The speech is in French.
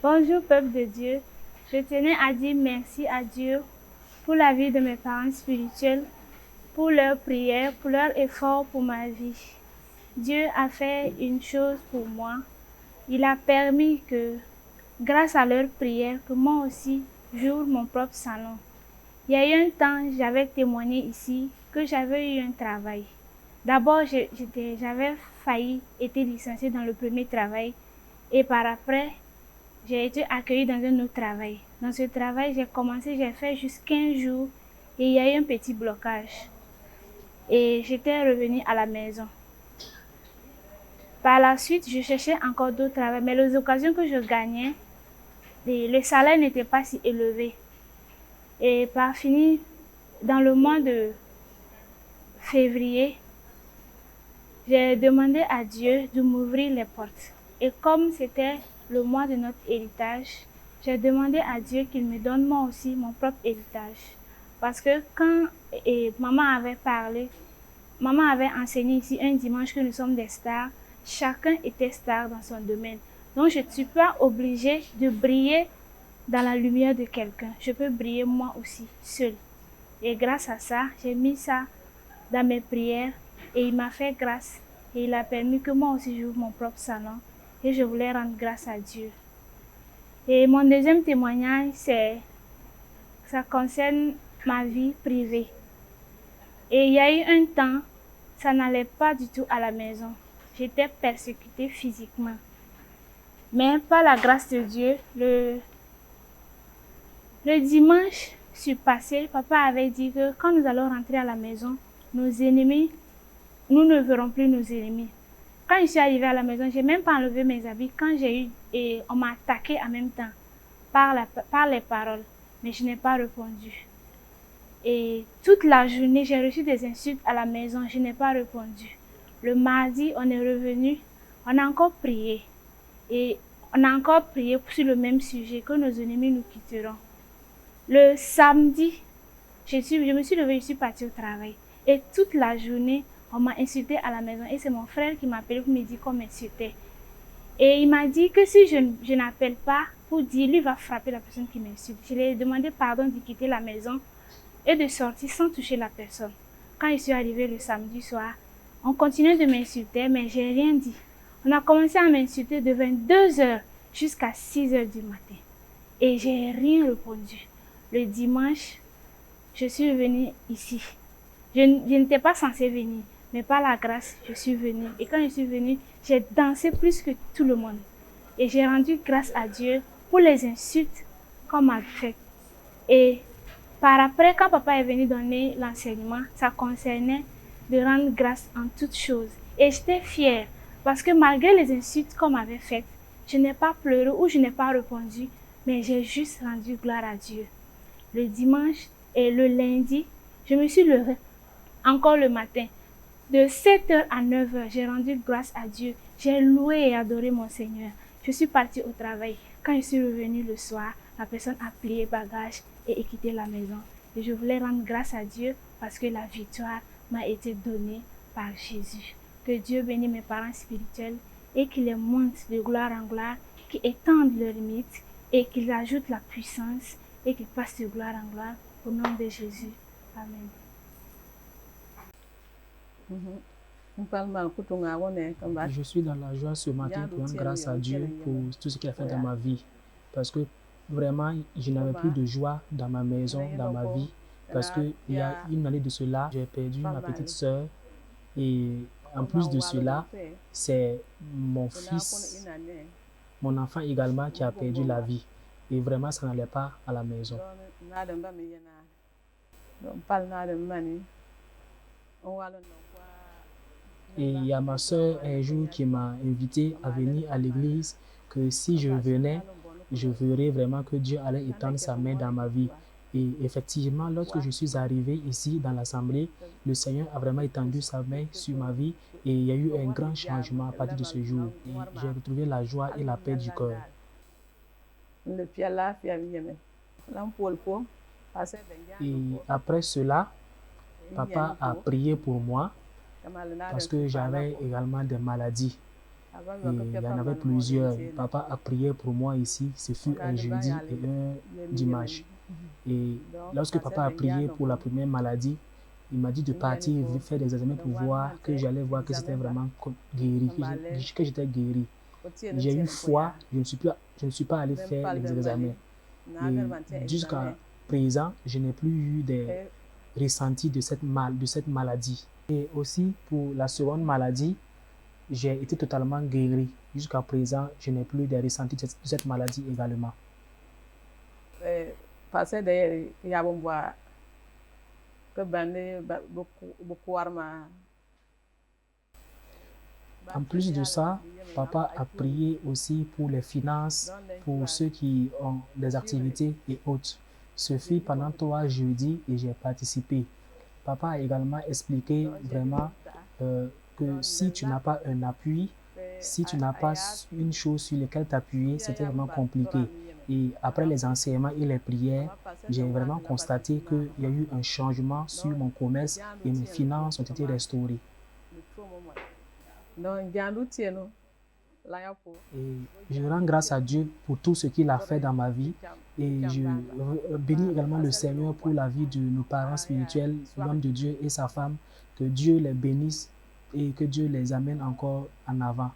Bonjour peuple de Dieu, je tenais à dire merci à Dieu pour la vie de mes parents spirituels, pour leurs prières, pour leurs efforts pour ma vie. Dieu a fait une chose pour moi, il a permis que, grâce à leurs prières, que moi aussi j'ouvre mon propre salon. Il y a eu un temps, j'avais témoigné ici que j'avais eu un travail. D'abord, j'avais failli être licenciée dans le premier travail et par après, j'ai été accueillie dans un autre travail. Dans ce travail, j'ai fait juste 15 jours et il y a eu un petit blocage. Et j'étais revenue à la maison. Par la suite, je cherchais encore d'autres travails, mais les occasions que je gagnais, le salaire n'était pas si élevé. Et par fini, dans le mois de février, j'ai demandé à Dieu de m'ouvrir les portes. Et comme c'était le mois de notre héritage, j'ai demandé à Dieu qu'il me donne moi aussi mon propre héritage. Parce que quand maman avait enseigné ici un dimanche que nous sommes des stars, chacun était star dans son domaine. Donc je ne suis pas obligée de briller dans la lumière de quelqu'un. Je peux briller moi aussi, seule. Et grâce à ça, j'ai mis ça dans mes prières et il m'a fait grâce et il a permis que moi aussi j'ouvre mon propre salon et je voulais rendre grâce à Dieu. Et mon deuxième témoignage, ça concerne ma vie privée. Et il y a eu un temps, ça n'allait pas du tout à la maison. J'étais persécutée physiquement. Mais par la grâce de Dieu, le dimanche surpassé, papa avait dit que quand nous allons rentrer à la maison, nos ennemis, nous ne verrons plus nos ennemis. Quand je suis arrivée à la maison, je n'ai même pas enlevé mes habits. Quand on m'a attaqué en même temps par les paroles, mais je n'ai pas répondu. Et toute la journée, j'ai reçu des insultes à la maison, je n'ai pas répondu. Le mardi, on est revenu, on a encore prié. Et on a encore prié sur le même sujet, que nos ennemis nous quitteront. Le samedi, je me suis levée, je suis partie au travail. Et toute la journée, on m'a insulté à la maison. Et c'est mon frère qui m'a appelé pour me dire qu'on m'insultait. Et il m'a dit que si je n'appelle pas pour dire, lui va frapper la personne qui m'insulte. Je lui ai demandé pardon de quitter la maison et de sortir sans toucher la personne. Quand je suis arrivée le samedi soir, on continuait de m'insulter, mais j'ai rien dit. On a commencé à m'insulter de 22h jusqu'à 6h du matin. Et j'ai rien répondu. Le dimanche, je suis venue ici. Je n'étais pas censée venir, mais par la grâce, je suis venue. Et quand je suis venue, j'ai dansé plus que tout le monde. Et j'ai rendu grâce à Dieu pour les insultes qu'on m'a faites. Et par après, quand papa est venu donner l'enseignement, ça concernait de rendre grâce en toutes choses. Et j'étais fière parce que malgré les insultes qu'on m'avait faites, je n'ai pas pleuré ou je n'ai pas répondu, mais j'ai juste rendu gloire à Dieu. Le dimanche et le lundi, je me suis levée encore le matin. De 7h à 9h, j'ai rendu grâce à Dieu. J'ai loué et adoré mon Seigneur. Je suis partie au travail. Quand je suis revenue le soir, la personne a plié bagage et quitté la maison. Et je voulais rendre grâce à Dieu parce que la victoire m'a été donnée par Jésus. Que Dieu bénisse mes parents spirituels et qu'il les monte de gloire en gloire, qu'ils étendent leurs limites et qu'ils ajoutent la puissance et qu'ils passent de gloire en gloire au nom de Jésus. Amen. Je suis dans la joie ce matin pour rendre grâce à Dieu pour tout ce qu'il a fait dans ma vie. Parce que vraiment, je n'avais plus de joie dans ma maison, dans ma vie. Parce qu'il y a une année de cela, j'ai perdu ma petite sœur. Et en plus de cela, c'est mon fils, mon enfant également qui a perdu la vie. Et vraiment, ça n'allait pas à la maison. Et il y a ma soeur un jour qui m'a invité à venir à l'église, que si je venais, je verrais vraiment que Dieu allait étendre sa main dans ma vie. Et effectivement, lorsque je suis arrivé ici dans l'assemblée, le Seigneur a vraiment étendu sa main sur ma vie et il y a eu un grand changement à partir de ce jour. Et j'ai retrouvé la joie et la paix du cœur. Et après cela, papa a prié pour moi parce que j'avais également des maladies. Et il y en avait plusieurs. Papa a prié pour moi ici. Ce fut un jeudi et un dimanche. Et lorsque papa a prié pour la première maladie, il m'a dit de partir faire des examens pour voir que j'allais voir que c'était vraiment guéri, que j'étais guéri. J'ai eu foi, je ne suis pas allé faire les examens. Et jusqu'à présent, je n'ai plus eu des ressentis de cette maladie. Et aussi pour la seconde maladie, j'ai été totalement guéri. Jusqu'à présent, je n'ai plus des ressentis de cette maladie également. En plus de ça, papa a prié aussi pour les finances, pour ceux qui ont des activités et autres. Ce fut pendant 3 jeudis et j'ai participé. Papa a également expliqué vraiment que si tu n'as pas un appui, si tu n'as pas une chose sur laquelle t'appuyer, c'était vraiment compliqué. Et après les enseignements et les prières, j'ai vraiment constaté qu'il y a eu un changement sur mon commerce et mes finances ont été restaurées. Et je rends grâce à Dieu pour tout ce qu'il a fait dans ma vie et je bénis également le Seigneur pour la vie de nos parents spirituels, l'homme de Dieu et sa femme, que Dieu les bénisse et que Dieu les amène encore en avant.